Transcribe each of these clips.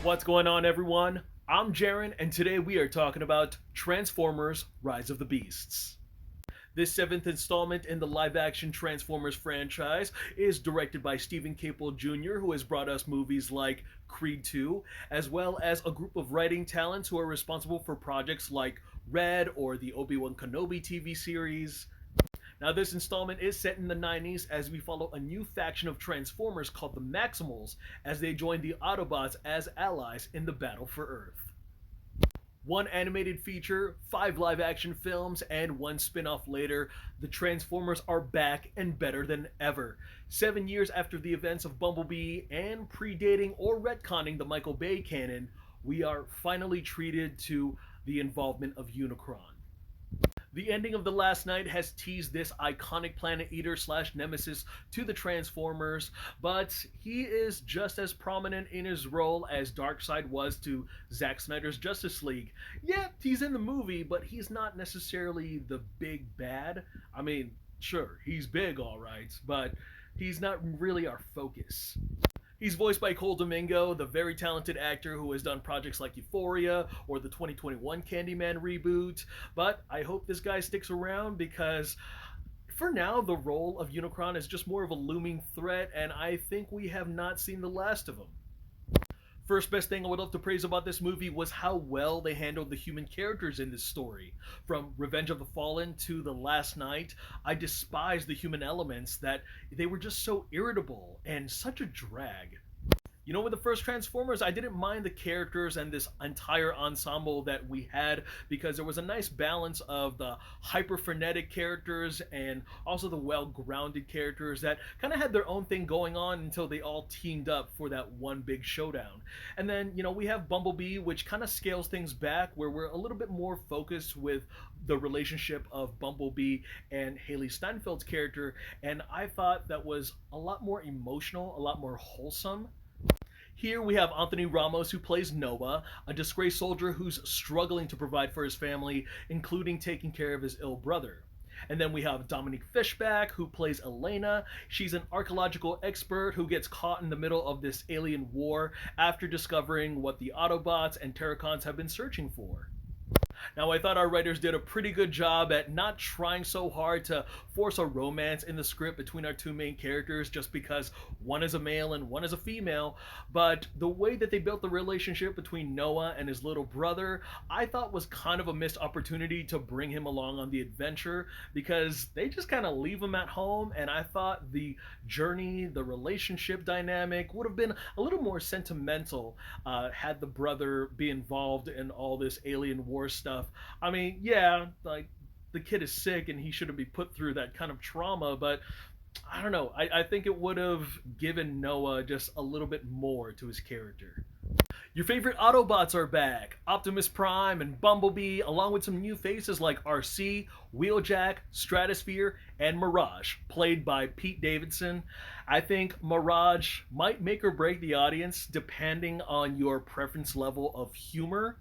What's going on, everyone? I'm Jaren, and today we are talking about Transformers Rise of the Beasts. This seventh installment in the live action Transformers franchise is directed by Stephen Caple Jr., who has brought us movies like Creed 2, as well as a group of writing talents who are responsible for projects like Red or the Obi-Wan Kenobi TV series. Now, this installment is set in the 90s as we follow a new faction of Transformers called the Maximals as they join the Autobots as allies in the battle for Earth. One animated feature, 5 live action films, and 1 spin off later, the Transformers are back and better than ever. 7 years after the events of Bumblebee and predating or retconning the Michael Bay canon, we are finally treated to the involvement of Unicron. The ending of The Last Night has teased this iconic Planet Eater slash nemesis to the Transformers, but he is just as prominent in his role as Darkseid was to Zack Snyder's Justice League. Yeah, he's in the movie, but he's not necessarily the big bad. I mean, sure, he's big, alright, but he's not really our focus. He's voiced by Cole Domingo, the very talented actor who has done projects like Euphoria or the 2021 Candyman reboot. But I hope this guy sticks around because for now, the role of Unicron is just more of a looming threat, and I think we have not seen the last of him. First best thing I would love to praise about this movie was how well they handled the human characters in this story. From Revenge of the Fallen to The Last Night, I despise the human elements that they were just so irritable and such a drag. You know, with the first Transformers, I didn't mind the characters and this entire ensemble that we had because there was a nice balance of the hyper frenetic characters and also the well grounded characters that kind of had their own thing going on until they all teamed up for that one big showdown. And then, we have Bumblebee, which kind of scales things back where we're a little bit more focused with the relationship of Bumblebee and Haley Steinfeld's character, and I thought that was a lot more emotional, a lot more wholesome. Here we have Anthony Ramos, who plays Noah, a disgraced soldier who's struggling to provide for his family, including taking care of his ill brother. And then we have Dominique Fishback, who plays Elena. She's an archaeological expert who gets caught in the middle of this alien war after discovering what the Autobots and Terracons have been searching for. Now, I thought our writers did a pretty good job at not trying so hard to force a romance in the script between our two main characters just because one is a male and one is a female, but the way that they built the relationship between Noah and his little brother, I thought was kind of a missed opportunity to bring him along on the adventure because they just kind of leave him at home, and I thought the journey, the relationship dynamic would have been a little more sentimental had the brother be involved in all this alien war stuff. I mean, yeah, like the kid is sick and he shouldn't be put through that kind of trauma, but I don't know. I think it would have given Noah just a little bit more to his character. Your favorite Autobots are back. Optimus Prime and Bumblebee, along with some new faces like RC, Wheeljack, Stratosphere, and Mirage, played by Pete Davidson. I think Mirage might make or break the audience depending on your preference level of humor.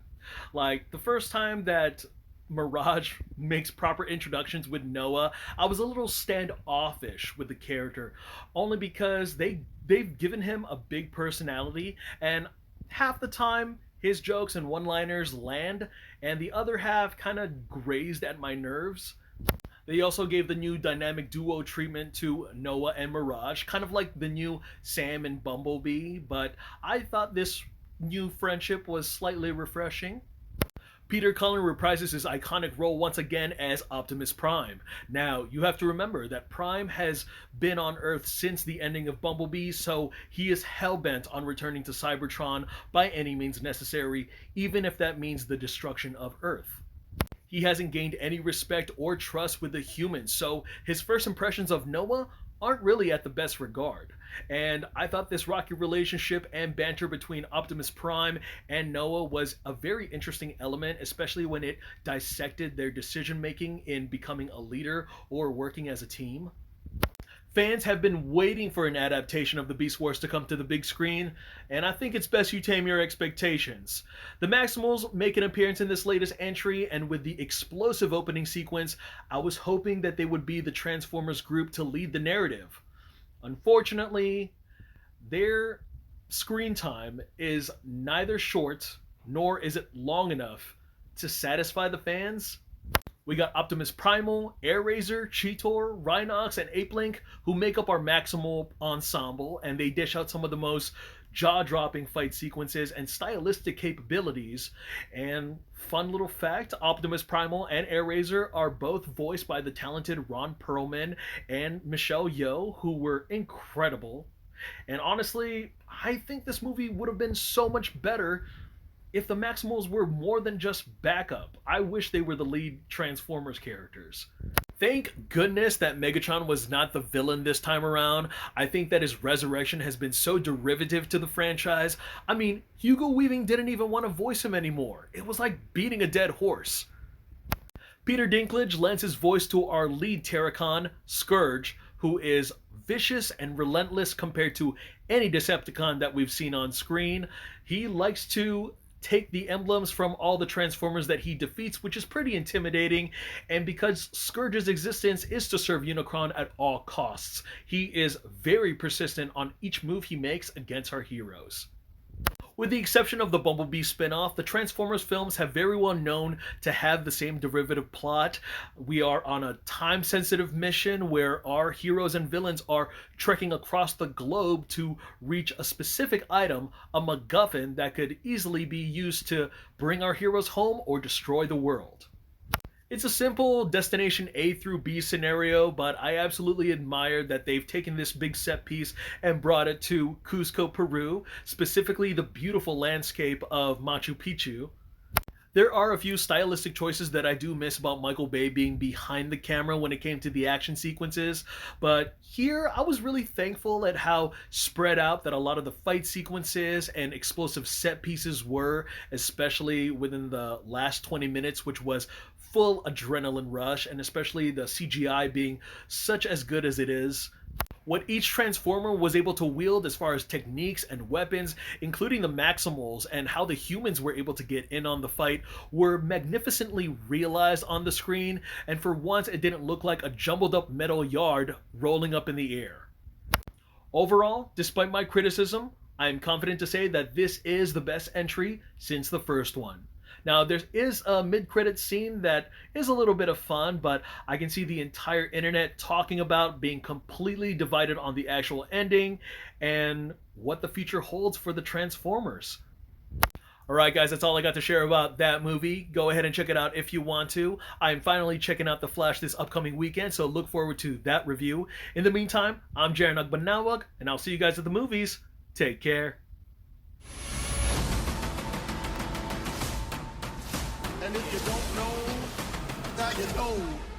Like, the first time that Mirage makes proper introductions with Noah, I was a little standoffish with the character, only because they've given him a big personality, and half the time his jokes and one-liners land, and the other half kind of grazed at my nerves. They also gave the new dynamic duo treatment to Noah and Mirage, kind of like the new Sam and Bumblebee, but I thought this new friendship was slightly refreshing. Peter Cullen reprises his iconic role once again as Optimus Prime. Now, you have to remember that Prime has been on Earth since the ending of Bumblebee, so he is hell-bent on returning to Cybertron by any means necessary, even if that means the destruction of Earth. He hasn't gained any respect or trust with the humans, so his first impressions of Noah aren't really at the best regard. And I thought this rocky relationship and banter between Optimus Prime and Noah was a very interesting element, especially when it dissected their decision making in becoming a leader or working as a team. Fans have been waiting for an adaptation of the Beast Wars to come to the big screen, and I think it's best you tame your expectations. The Maximals make an appearance in this latest entry, and with the explosive opening sequence, I was hoping that they would be the Transformers group to lead the narrative. Unfortunately, they're screen time is neither short nor is it long enough to satisfy the fans. We got Optimus Primal, Airraiser, Cheetor, Rhinox, and Apelink who make up our maximal ensemble, and they dish out some of the most jaw-dropping fight sequences and stylistic capabilities. And fun little fact, Optimus Primal and Airraiser are both voiced by the talented Ron Perlman and Michelle Yeoh, who were incredible. And honestly, I think this movie would have been so much better if the Maximals were more than just backup. I wish they were the lead Transformers characters. Thank goodness that Megatron was not the villain this time around. I think that his resurrection has been so derivative to the franchise. I mean, Hugo Weaving didn't even want to voice him anymore. It was like beating a dead horse. Peter Dinklage lends his voice to our lead Terracon, Scourge, who is vicious and relentless compared to any Decepticon that we've seen on screen. He likes to take the emblems from all the Transformers that he defeats, which is pretty intimidating, and because Scourge's existence is to serve Unicron at all costs, he is very persistent on each move he makes against our heroes. With the exception of the Bumblebee spin-off, the Transformers films have very well known to have the same derivative plot. We are on a time-sensitive mission where our heroes and villains are trekking across the globe to reach a specific item, a MacGuffin that could easily be used to bring our heroes home or destroy the world. It's a simple destination A through B scenario, but I absolutely admire that they've taken this big set piece and brought it to Cusco, Peru, specifically the beautiful landscape of Machu Picchu. There are a few stylistic choices that I do miss about Michael Bay being behind the camera when it came to the action sequences, but here I was really thankful at how spread out that a lot of the fight sequences and explosive set pieces were, especially within the last 20 minutes, which was full adrenaline rush, and especially the CGI being such as good as it is. What each Transformer was able to wield as far as techniques and weapons, including the Maximals, and how the humans were able to get in on the fight, were magnificently realized on the screen, and for once it didn't look like a jumbled up metal yard rolling up in the air. Overall, despite my criticism, I am confident to say that this is the best entry since the first one. Now, there is a mid-credits scene that is a little bit of fun, but I can see the entire internet talking about being completely divided on the actual ending and what the future holds for the Transformers. Alright guys, that's all I got to share about that movie. Go ahead and check it out if you want to. I'm finally checking out The Flash this upcoming weekend, so look forward to that review. In the meantime, I'm Jaren Agbanawag, and I'll see you guys at the movies. Take care. And if you don't know, now you know.